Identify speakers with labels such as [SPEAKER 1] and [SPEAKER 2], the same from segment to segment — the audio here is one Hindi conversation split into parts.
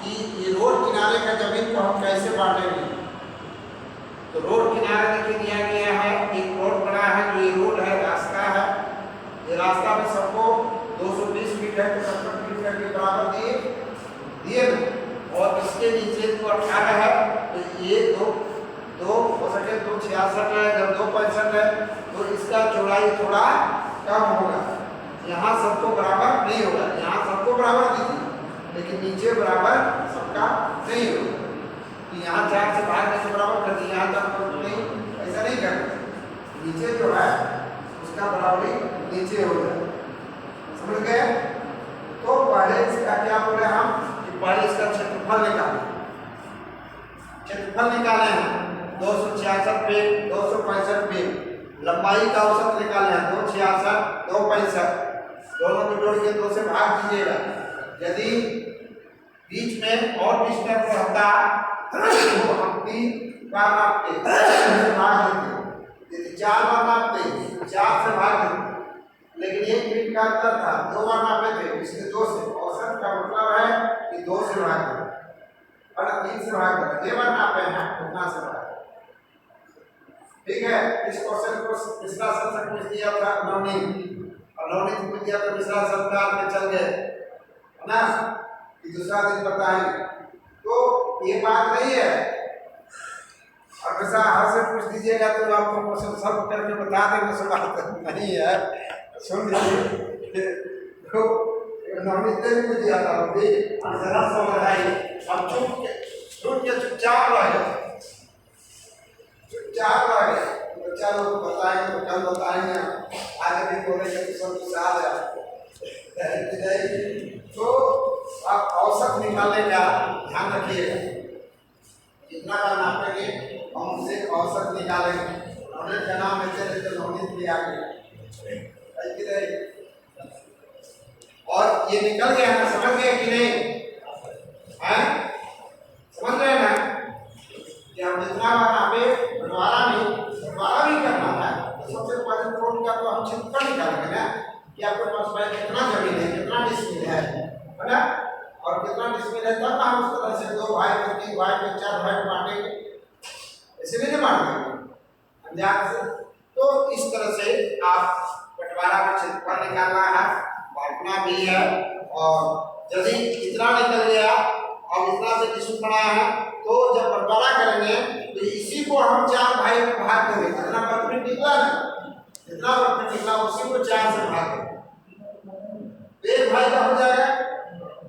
[SPEAKER 1] कि ये रोड किनारे का जमीन को हम कैसे बांटेंगे। तो रोड किनारे देखिए दिया गया है, एक रोड बना है, जो ये रोड है, रास्ता है, ये रास्ता में सबको 220 फीट है तो 70 फीट के बराबर दिए और इसके नीचे जो 18 है तो ये दो हो सके 266 है, जब 265 है तो इसका चौड़ाई थोड़ा कम होगा। यहाँ सबको बराबर नहीं होगा, यहाँ सबको बराबर दीजिए लेकिन नीचे बराबर सबका नहीं होगा। तो यहाँ 4 से भाग से बराबर कर दिए, यहाँ तक नहीं, ऐसा नहीं करना। नीचे जो है उसका बराबरी नीचे होगा, समझ गए। तो पहले इसका क्या बोले हम कि पहले इसका क्षेत्रफल निकालें। क्षेत्रफल निकाले हैं 266 फीट 265 फीट, लंबाई का औसत निकाले हैं 266 265, दोनों को जोड़ के 2 से भाग दीजिएगा। यदि बीच में और डिस्टेंस रहता तो हम 3 बार नापते भाग देते, यदि 4 बार नापते 4 से भाग देते, लेकिन 1 फीट का अंतर था, 2 बार नापे थे इसलिए 2 से, औसत का मतलब है कि 2 से भाग देते और 3 से भाग देते, 2 बार नापे हैं उतना से भाग। ठीक है, इस क्वेश्चन को पिछला सत्र में दिया था नवनीत, और नवनीत को दिया था पिछला सत्र में चल गए है ना, कि दूसरा दिन बताएंगे। तो ये बात नहीं है, और वैसा हर से पूछ दीजिएगा तो आपको क्वेश्चन सब करके बता देंगे, सो बात नहीं है। सुन लीजिए, तो नवनीत ने भी दिया था, वो भी जरा सा बताइए। अब चुपचाप रहे, चुपचाप रहे, बच्चा लोग बताएंगे तो कल बताएंगे, आगे भी बोलेंगे तो सब कुछ आ जाए। तो आप औसत निकालने का ध्यान रखिएगा, जितना का नापेंगे हम उसे औसत निकालेंगे। नवनीत का नाम है चले तो नवनीत भी आ गया, और ये निकल गया ना, समझ गए कि नहीं है? समझ रहे हैं ना कि हम जितना बार नापे बंटवारा भी करना है तो सबसे पहले रोड का तो हम क्षेत्रफल निकालेंगे ना कि आपके पास भाई कितना जमीन है, कितना डिसमिल है ना, और कितना डिसमिल है, तब हम उस तरह से 2 भाई में 3 भाई में 4 भाई में बांटेंगे, ऐसे नहीं बांटेंगे अंदाज से। तो इस तरह से आप बंटवारा का क्षेत्रफल निकालना है, बांटना भी है, और यदि इतना निकल गया और इतना से डिसमिल बना है तो जब बंटवारा करेंगे तो इसी को हम 4 भाई में भाग देंगे, जितना परफेक्ट निकला ना, जितना परफेक्ट निकला उसी को 4 से भाग देंगे, तो 1 भाई का हो जाएगा।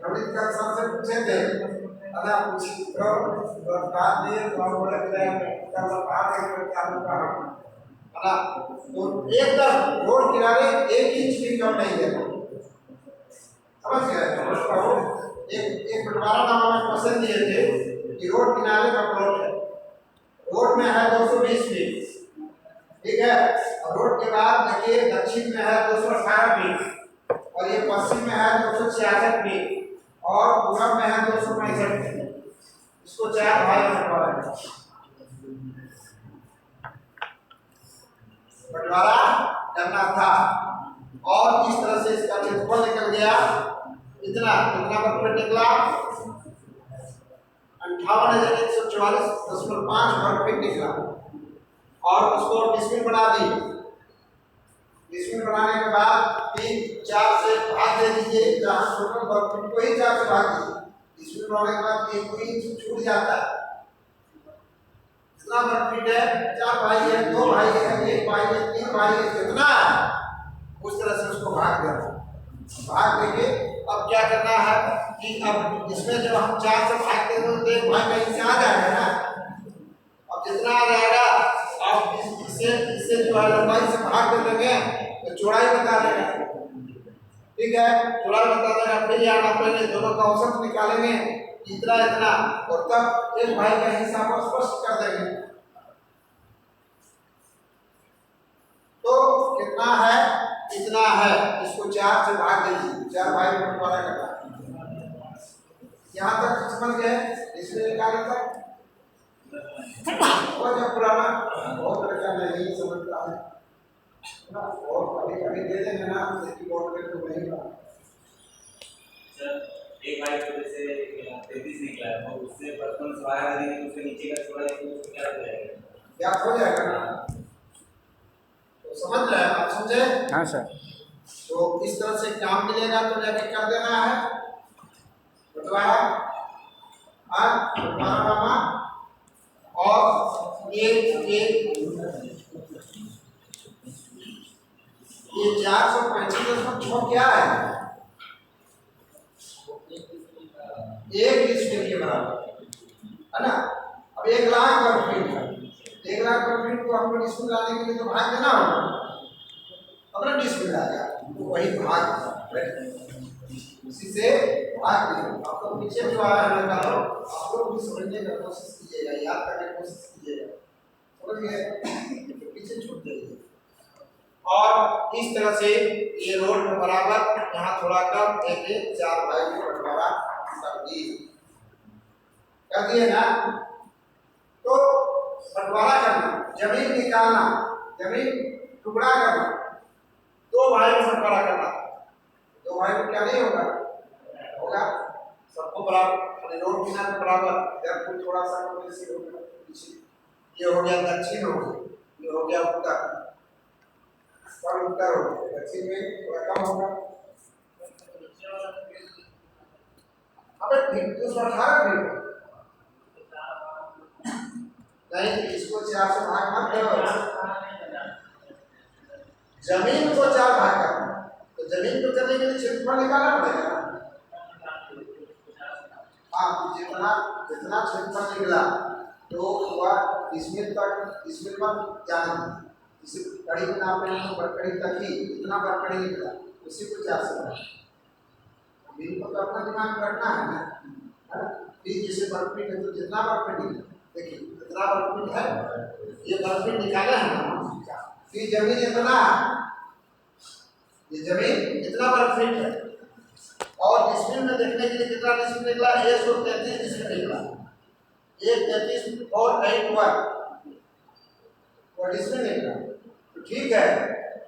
[SPEAKER 1] गणित का सबसे पूछे थे अदा पूछ तो बात दिए तो हम बोले थे क्या बता रहे क्या होगा है ना। तो एकदम रोड किनारे 1 इंच भी कम नहीं है, समझ गए। एक बंटवारा नामा में क्वेश्चन दिए थे कि रोड किनारे का प्लॉट है, रोड में है 220 फीट, ठीक है, और रोड के बाद देखिए दक्षिण में है 218 फीट और ये पश्चिम में है 266 फीट और पूरब में है 265 फीट। इसको 4 भाग में बंटवारा करना था, और इस तरह से इसका क्षेत्रफल निकल गया इतना पर निकला 58,144.5 वर्ग फीट निकला, और उसको डिसमिल बना दी। डिसमिल बनाने के बाद 3-4 से भाग दे दीजिए, जहाँ टोटल वर्ग फीट को ही 4 से भाग दीजिए। डिसमिल बनाने के बाद 1 इंच छूट जाता है, कितना वर्ग फीट है, 4 भाई है, 2 भाई है, 1 भाई है, 3 भाई है, कितना उस तरह से उसको भाग देना। भाग देंगे, अब क्या करना है कि अब इसमें जब हम 4 से भाग देंगे तो 1 भाई कहीं से आ जाएगा ना, अब जितना आ जाएगा अब इससे जो है लंबाई से भाग दे देंगे तो चौड़ाई बता देगा, ठीक है, चौड़ाई बता देगा। फिर यहाँ नापेंगे, दोनों का औसत निकालेंगे इतना इतना, और तब 1 भाई का हिसाब स्पष्ट कर देंगे। तो कितना है, इतना है, इसको 4 से भाग दीजिए, 4 भाई में बंटवारा करना। यहाँ तक समझ गए, इसमें निकाले तक और जब पुराना बहुत लड़का नहीं समझता है ना, और कभी कभी दे देंगे ना, इसकी बोर्ड पे तो नहीं
[SPEAKER 2] एक भाई को जैसे 33 निकला है तो उससे 55 से बाहर यदि उसके नीचे का छोड़ा तो उसको क्या हो जाएगा?
[SPEAKER 1] ज्ञात हो जाएगा ना। तो समझ रहे हैं आप, समझे?
[SPEAKER 3] हाँ सर।
[SPEAKER 1] तो इस तरह से काम मिलेगा तो जाके कर देना है बंटवारा, बंटवारानामा। और ये 435.6 क्या है? 1 डिसिमिल के बराबर है ना। अब 1,00,000 वर्ग फीट है, 1,00,000 वर्ग फीट को हमको डिसिमिल लाने के लिए तो भाग देना होगा, अपना डिसिमिल आएगा तो वही भाग उसी से भाग दिया। आप लोग पीछे जो आया है ना, आप लोग भी समझने का कोशिश कीजिएगा, याद करने की कोशिश कीजिएगा, समझ गए? तो पीछे छूट जाइए। और इस तरह से ये रोड में बराबर, यहाँ थोड़ा कम, एक 4 भाई में बंटवारा कर दिए ना। तो बंटवारा करना, जमीन निकालना, जमीन टुकड़ा करना, 2 भाई में बंटवारा करना, 2 भाई में क्या नहीं होगा? होगा सबको बराबर, रोड किनारे बराबर, इधर थोड़ा सा ये हो गया दक्षिण, हो गया ये हो गया उत्तर, और उत्तर हो गया दक्षिण में थोड़ा कम होगा। अबे ठीक 218 फीट नहीं, इसको 4 से भाग मत करो, जमीन को 4 भाग करना। तो जमीन को करने के लिए क्षेत्रफल निकालना पड़ेगा। हाँ, जितना जितना क्षेत्रफल निकला तो वह डिसिमिल तक, डिसिमिल पर जाना है। इसे कड़ी में नाप रहे हैं, बरकड़ी तक ही इतना बरकड़ी निकला, उसी को 4 से भाग। जमीन को तो अपना दिमाग में रखना है ना। फिर जैसे बरकड़ी है तो जितना बरकड़ी निकला, देखिए कितना बरकड़ी है, ये बरकड़ी निकाला है ना। फिर जमीन इतना, ये जमीन इतना बरकड़ी है, और डिसिमिल में देखने के लिए कितना डिसिमिल निकला? 133 डिसिमिल निकला, 133 और 8 और डिसिमिल निकला। तो ठीक है,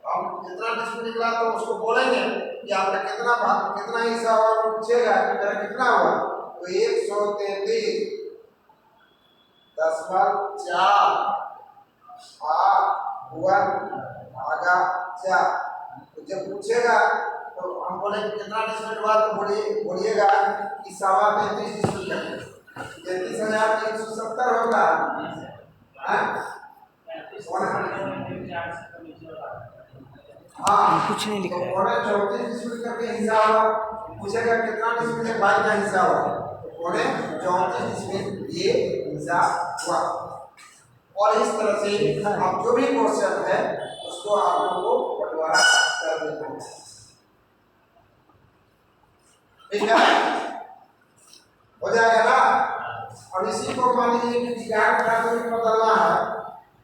[SPEAKER 1] हम कितना डिसिमिल निकला तो उसको बोलेंगे कि आपका कितना भाग, कितना हिस्सा हुआ, वो पूछेगा कि मेरा कितना हुआ, तो 133.8 तो जब पूछेगा तो हम बोलेंगे कितना डिसिमिल हुआ, तो बोलिएगा कि 33.5 डिसिमिल का 33,370 होगा। हाँ,
[SPEAKER 3] कुछ नहीं लिखा है।
[SPEAKER 1] 34 डिसिमिल करके हिस्सा हुआ, पूछेगा कितना डिसिमिल है, 22 का हिस्सा हुआ, तो 34 डिसिमिल ये हिस्सा हुआ। और इस तरह से आप जो भी क्वेश्चन है उसको आप लोगों को बंटवारा कर देते हैं, ठीक है, हो जाएगा ना। और इसी को मान लीजिए कि जिगाट में बदलना है,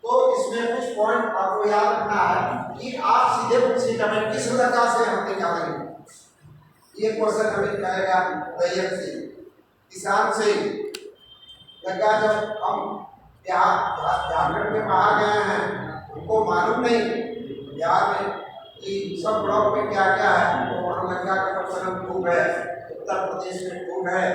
[SPEAKER 1] तो इसमें कुछ पॉइंट आपको याद रखना है कि आप सीधे पूछिएगा मैं किस लगा से हम निकालेंगे। ये क्वेश्चन हमें कहेगा रैयत से, किसान से लगा। जब हम झारखंड में बाहर गए हैं, उनको मालूम नहीं बिहार में कि सब ब्लॉक में क्या क्या है, तो वहाँ लगा का प्रचलन खूब है, उत्तर प्रदेश में खूब है,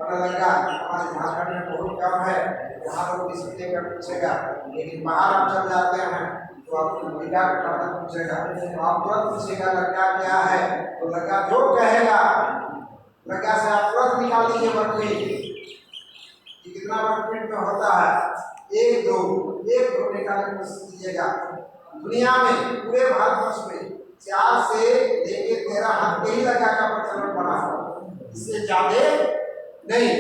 [SPEAKER 1] लगा हमारे झारखंड में बहुत कम है, यहाँ लोग डिसिमिल लेकर पूछेगा। लेकिन बाहर आप चल जाते हैं तो आपको लगा का पूछेगा, तो आप तुरंत पूछेगा लगा क्या है, तो लगा जो कहेगा लगा से आप तुरंत निकाल लीजिए वर्गफीट कि कितना वर्गफीट में होता है। 1 2 निकालने की कोशिश कीजिएगा। दुनिया में पूरे भारतवर्ष में 4 से लेके 13 हाथ के ही लगा का प्रचलन बना है, इससे ज्यादा नहीं।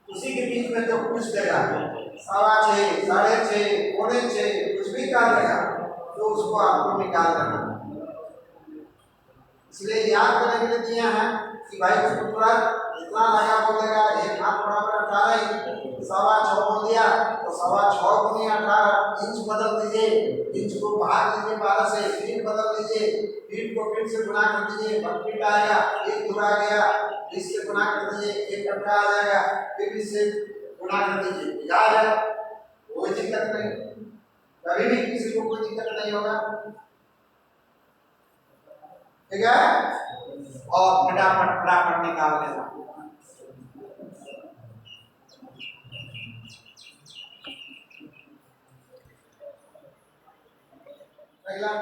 [SPEAKER 1] उसी के बीच में जो पूछ देगा 6.25 6.5 6 कुछ भी कर देगा तो उसको आपको निकाल देना। इसलिए याद करने के लिए दिए हैं कि भाई उसको तुरंत इतना लगा बोलेगा, 1 हाथ बराबर 18, 6.25 बोल दिया तो 6.25 गुनी 18 इंच बदल दीजिए, इंच को भाग लीजिए 12 से, फीट बदल दीजिए, फीट को फीट से गुना कर दीजिए, 1 फीट आएगा, 1 दूर आ गया, 20 से गुना कर दीजिए, 1 कट्ठा आ जाएगा, फिर 20 से गुना कर दीजिए, याद है, कोई दिक्कत नहीं, कभी भी किसी को कोई दिक्कत नहीं होगा, ठीक है। और फटाफट फटाफट निकाल देना। अगला